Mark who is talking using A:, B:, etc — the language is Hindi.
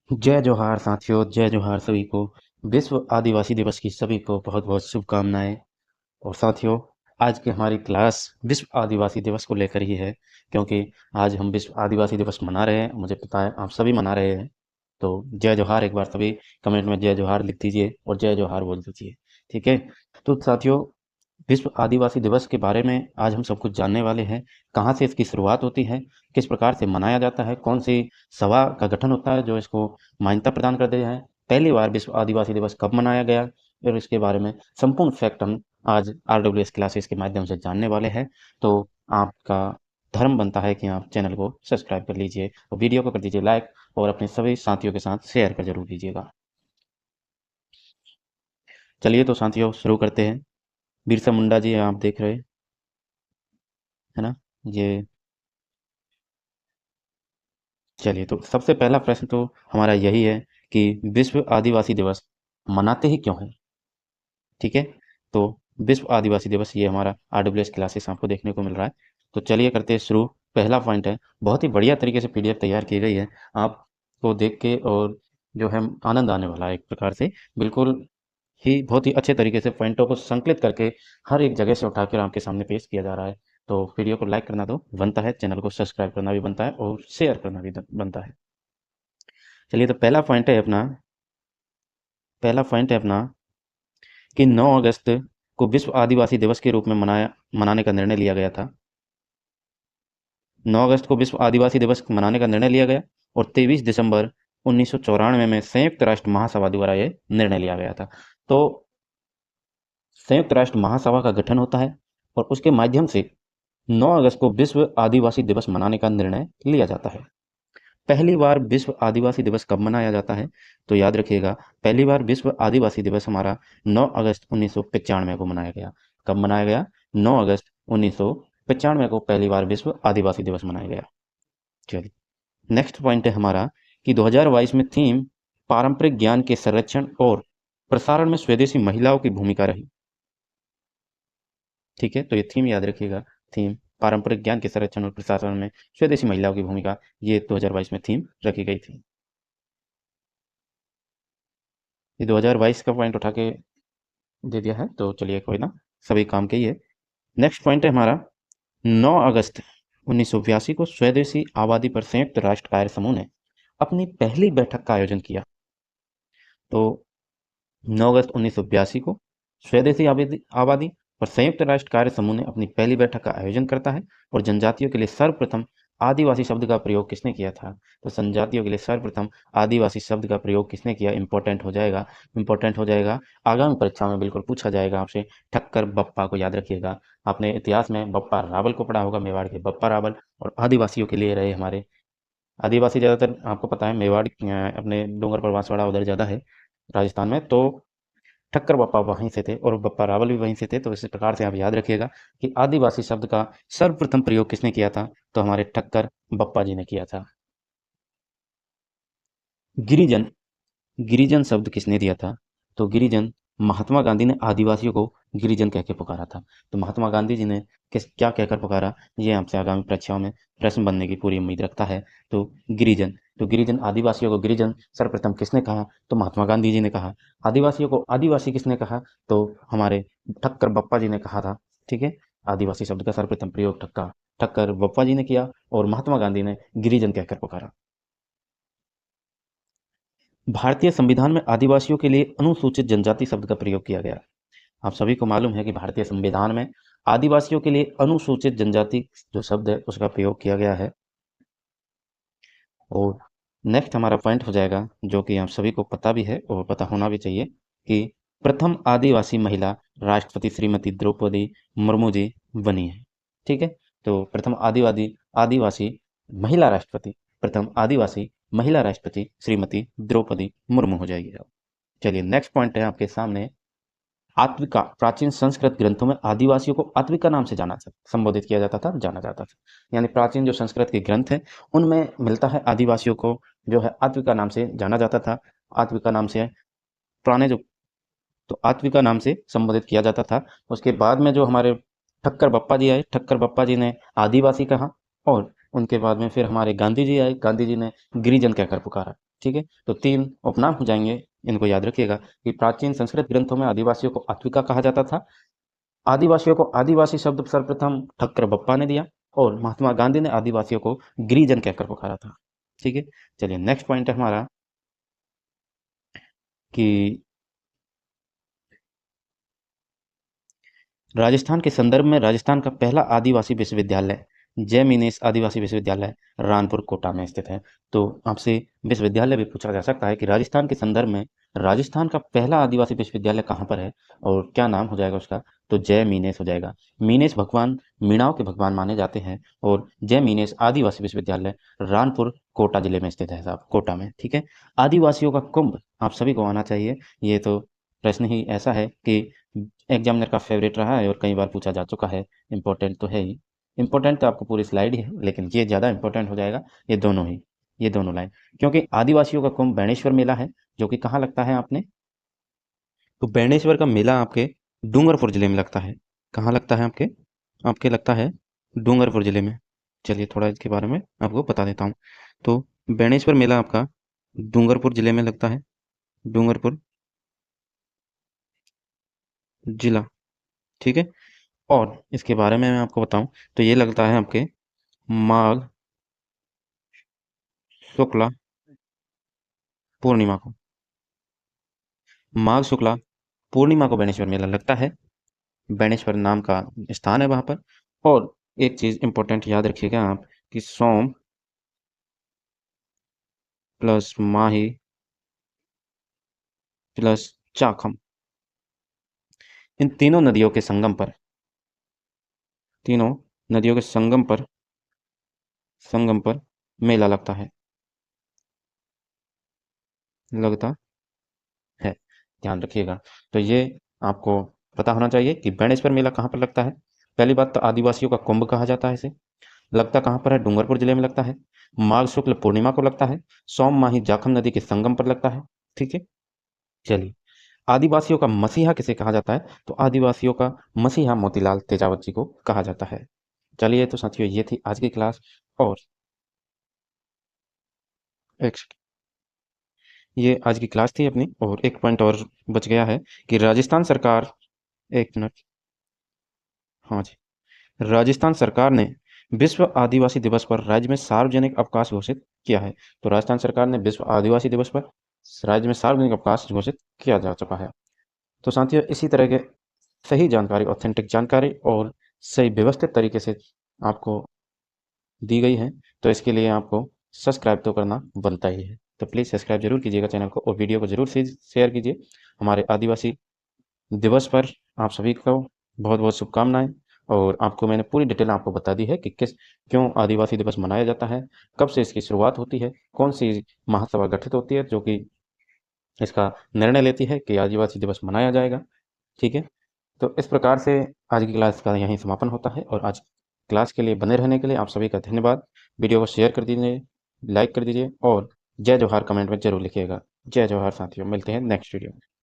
A: जय जोहार साथियों, जय जोहार सभी को। विश्व आदिवासी दिवस की सभी को बहुत बहुत शुभकामनाएं। और साथियों, आज की हमारी क्लास विश्व आदिवासी दिवस को लेकर ही है, क्योंकि आज हम विश्व आदिवासी दिवस मना रहे हैं। मुझे पता है आप सभी मना रहे हैं। तो जय जोहार, एक बार सभी कमेंट में जय जोहार लिख दीजिए और जय जोहार बोल दीजिए। ठीक है। तो साथियों, विश्व आदिवासी दिवस के बारे में आज हम सब कुछ जानने वाले हैं। कहाँ से इसकी शुरुआत होती है, किस प्रकार से मनाया जाता है, कौन सी सभा का गठन होता है जो इसको मान्यता प्रदान करते हैं, पहली बार विश्व आदिवासी दिवस कब मनाया गया, और इसके बारे में संपूर्ण फैक्ट हम आज RWS क्लासेस के माध्यम से जानने वाले हैं। तो आपका धर्म बनता है कि आप चैनल को सब्सक्राइब कर लीजिए और वीडियो को कर दीजिए लाइक, और अपने सभी साथियों के साथ शेयर कर जरूर दीजिएगा। चलिए तो साथियों, शुरू करते हैं। बिरसा मुंडा जी आप देख रहे हैं, है ना? ये चलिए, तो सबसे पहला प्रश्न तो हमारा यही है कि विश्व आदिवासी दिवस मनाते ही क्यों हैं? ठीक है। तो विश्व आदिवासी दिवस ये हमारा RWS क्लासेस आपको देखने को मिल रहा है। तो चलिए करते हैं शुरू। पहला पॉइंट है, बहुत ही बढ़िया तरीके से PDF तैयार की गई है, आपको देख के और जो है आनंद आने वाला है एक प्रकार से। बिल्कुल ही बहुत ही अच्छे तरीके से पॉइंटों को संकलित करके हर एक जगह से उठाकर आपके सामने पेश किया जा रहा है। तो वीडियो को लाइक करना तो बनता है, चैनल को सब्सक्राइब करना भी बनता है और शेयर करना भी बनता है। चलिए, तो पहला पॉइंट है अपना कि 9 अगस्त को विश्व आदिवासी दिवस के रूप में मनाने का निर्णय लिया गया था। 9 अगस्त को विश्व आदिवासी दिवस मनाने का निर्णय लिया गया, और 23 दिसंबर 1994 में संयुक्त राष्ट्र महासभा द्वारा ये निर्णय लिया गया था। तो संयुक्त राष्ट्र महासभा का गठन होता है और उसके माध्यम से 9 अगस्त को विश्व आदिवासी दिवस मनाने का निर्णय लिया जाता है। पहली बार विश्व आदिवासी दिवस कब मनाया जाता है? तो याद रखिएगा, पहली बार विश्व आदिवासी दिवस हमारा 9 अगस्त 1995 को मनाया गया। कब मनाया गया? 9 अगस्त 1995 को पहली बार विश्व आदिवासी दिवस मनाया गया। चलिए, नेक्स्ट पॉइंट है हमारा कि 2022 में थीम पारंपरिक ज्ञान के संरक्षण और प्रसारण में स्वदेशी महिलाओं की भूमिका रही। ठीक है, तो ये थीम याद रखिएगा। थीम पारंपरिक ज्ञान के संरक्षण और प्रसारण में स्वदेशी महिलाओं की भूमिका, ये 2022 में थीम रखी गई थी। ये 2022 का पॉइंट उठा के दे दिया है, तो चलिए कोई ना, सभी काम के ही है। नेक्स्ट पॉइंट है हमारा 9 अगस्त 1982 को स्वदेशी आबादी पर संयुक्त राष्ट्र कार्य समूह ने अपनी पहली बैठक का आयोजन किया। तो 9 अगस्त 1982 को स्वदेशी आबादी आबादी और संयुक्त राष्ट्र कार्य समूह ने अपनी पहली बैठक का आयोजन करता है। और जनजातियों के लिए सर्वप्रथम आदिवासी शब्द का प्रयोग किसने किया था? तो जनजातियों के लिए सर्वप्रथम आदिवासी शब्द का प्रयोग किसने किया? इंपॉर्टेंट हो जाएगा, आगामी परीक्षा में बिल्कुल पूछा जाएगा आपसे। ठक्कर बप्पा को याद रखिएगा। आपने इतिहास में बप्पा रावल को पढ़ा होगा, मेवाड़ के बप्पा रावल। और आदिवासियों के लिए रहे हमारे आदिवासी, ज़्यादातर आपको पता है मेवाड़ अपने डूंगर पर बांसवाड़ा उधर ज़्यादा है राजस्थान में। तो ठक्कर बप्पा वहीं से थे और बप्पा रावल भी वहीं से थे। तो इस प्रकार से आप याद रखिएगा कि आदिवासी शब्द का सर्वप्रथम प्रयोग किसने किया था? तो हमारे ठक्कर बप्पा जी ने किया था। गिरिजन, गिरिजन शब्द किसने दिया था? तो गिरिजन, महात्मा गांधी ने आदिवासियों को गिरिजन कह के पुकारा था। तो महात्मा गांधी जी ने किस क्या कहकर पुकारा, ये आपसे आगामी परीक्षाओं में प्रश्न बनने की पूरी उम्मीद रखता है। तो गिरिजन, तो गिरिजन, आदिवासियों को गिरिजन सर्वप्रथम किसने कहा? तो महात्मा गांधी जी ने कहा। आदिवासियों को आदिवासी किसने कहा? तो हमारे ठक्कर बप्पा जी ने कहा था। ठीक है, आदिवासी शब्द का सर्वप्रथम प्रयोग ठक्कर बप्पा जी ने किया, और महात्मा गांधी ने गिरिजन कहकर पुकारा। भारतीय संविधान में आदिवासियों के लिए अनुसूचित जनजाति शब्द का प्रयोग किया गया। आप सभी को मालूम है कि भारतीय संविधान में आदिवासियों के लिए अनुसूचित जनजाति जो शब्द है उसका प्रयोग किया गया है। और नेक्स्ट हमारा पॉइंट हो जाएगा, जो कि आप सभी को पता भी है और पता होना भी चाहिए, कि प्रथम आदिवासी महिला राष्ट्रपति श्रीमती द्रौपदी मुर्मू जी बनी है। ठीक है, तो आदिवासी महिला राष्ट्रपति प्रथम आदिवासी महिला राष्ट्रपति श्रीमती द्रौपदी मुर्मू हो जाएगी। चलिए, नेक्स्ट पॉइंट है आपके सामने। आत्विका, प्राचीन संस्कृत ग्रंथों में आदिवासियों को आत्विका नाम से संबोधित किया जाता था, जाना जाता था। यानी प्राचीन जो संस्कृत के ग्रंथ हैं उनमें मिलता है आदिवासियों को जो है आत्विका नाम से जाना जाता था। आत्विका नाम से पुराने जो, तो आत्विका नाम से संबोधित किया जाता था। उसके बाद में जो हमारे ठक्कर बप्पा जी आए, ठक्कर बप्पा जी ने आदिवासी कहा, और उनके बाद में फिर हमारे गांधी जी आए, गांधी जी ने गिरिजन कहकर पुकारा। ठीक है, तो 3 उपनाम हो जाएंगे, इनको याद रखिएगा कि प्राचीन संस्कृत ग्रंथों में आदिवासियों को अत्विका कहा जाता था। आदिवासियों को आदिवासी शब्द सर्वप्रथम ठक्कर बप्पा ने दिया और महात्मा गांधी ने आदिवासियों को गिरिजन कहकर पुकारा था। ठीक है, चलिए नेक्स्ट पॉइंट है हमारा कि राजस्थान के संदर्भ में राजस्थान का पहला आदिवासी विश्वविद्यालय जय मीनेश आदिवासी विश्वविद्यालय रानपुर कोटा में स्थित है। तो आपसे विश्वविद्यालय भी पूछा जा सकता है कि राजस्थान के संदर्भ में राजस्थान का पहला आदिवासी विश्वविद्यालय कहाँ पर है और क्या नाम हो जाएगा उसका, तो जय मीनेश हो जाएगा। मीनेश भगवान मीणाओं के भगवान माने जाते हैं और जय मीनेश आदिवासी विश्वविद्यालय रानपुर कोटा जिले में स्थित है साहब, कोटा में। ठीक है, आदिवासियों का कुंभ आप सभी को आना चाहिए। ये तो प्रश्न ही ऐसा है कि एग्जामिनर का फेवरेट रहा है और कई बार पूछा जा चुका है। इम्पोर्टेंट तो है ही, इम्पोर्टेंट तो आपको पूरी स्लाइड ही है, लेकिन ये ज़्यादा इम्पोर्टेंट हो जाएगा, ये दोनों ही, ये दोनों लाइन। क्योंकि आदिवासियों का कुंभ बेणेश्वर मेला है, जो कि कहाँ लगता है आपने, तो बेणेश्वर का मेला आपके डूंगरपुर जिले में लगता है। कहाँ लगता है आपके, आपके लगता है डूंगरपुर जिले में। चलिए थोड़ा इसके बारे में आपको बता देता हूँ। तो बेणेश्वर मेला आपका डूंगरपुर जिले में लगता है, डूंगरपुर जिला। ठीक है, और इसके बारे में मैं आपको बताऊं तो ये लगता है आपके माघ शुक्ला पूर्णिमा को, माघ शुक्ला पूर्णिमा को बेणेश्वर मेला लगता है। बेणेश्वर नाम का स्थान है वहां पर। और एक चीज इंपॉर्टेंट याद रखिएगा आप कि सोम प्लस माही प्लस चाखम, इन तीनों नदियों के संगम पर, तीनों नदियों के संगम पर मेला लगता है, लगता है, ध्यान रखिएगा। तो ये आपको पता होना चाहिए कि बेणेश्वर मेला कहाँ पर लगता है। पहली बात तो आदिवासियों का कुंभ कहा जाता है इसे, लगता कहाँ पर है, डूंगरपुर जिले में लगता है। माघ शुक्ल पूर्णिमा को लगता है, सोम माही जाखम नदी के संगम पर लगता है। ठीक है, चलिए आदिवासियों का मसीहा किसे कहा जाता है, तो आदिवासियों का मसीहा मोतीलाल तेजावत जी को कहा जाता है। चलिए तो साथियों ये थी आज की क्लास। और एक ये आज की क्लास थी अपनी, और एक पॉइंट और बच गया है कि राजस्थान सरकार, एक मिनट, हाँ जी, राजस्थान सरकार ने विश्व आदिवासी दिवस पर राज्य में सार्वजनिक अवकाश घोषित किया है। तो राजस्थान सरकार ने विश्व आदिवासी दिवस पर राज्य में सार्वजनिक अवकाश घोषित किया जा चुका है। तो साथियों इसी तरह के सही जानकारी, ऑथेंटिक जानकारी और सही व्यवस्थित तरीके से आपको दी गई है, तो इसके लिए आपको सब्सक्राइब तो करना बनता ही है। तो प्लीज़ सब्सक्राइब जरूर कीजिएगा चैनल को और वीडियो को जरूर से शेयर कीजिए। हमारे आदिवासी दिवस पर आप सभी को बहुत बहुत शुभकामनाएं। और आपको मैंने पूरी डिटेल आपको बता दी है कि किस क्यों आदिवासी दिवस मनाया जाता है, कब से इसकी शुरुआत होती है, कौन सी महासभा गठित होती है जो कि इसका निर्णय लेती है कि आदिवासी दिवस मनाया जाएगा। ठीक है, तो इस प्रकार से आज की क्लास का यहीं समापन होता है। और आज क्लास के लिए बने रहने के लिए आप सभी का धन्यवाद। वीडियो को शेयर कर दीजिए, लाइक कर दीजिए और जय जवाहर कमेंट में जरूर लिखिएगा। जय जवाहर साथियों, मिलते हैं नेक्स्ट वीडियो में।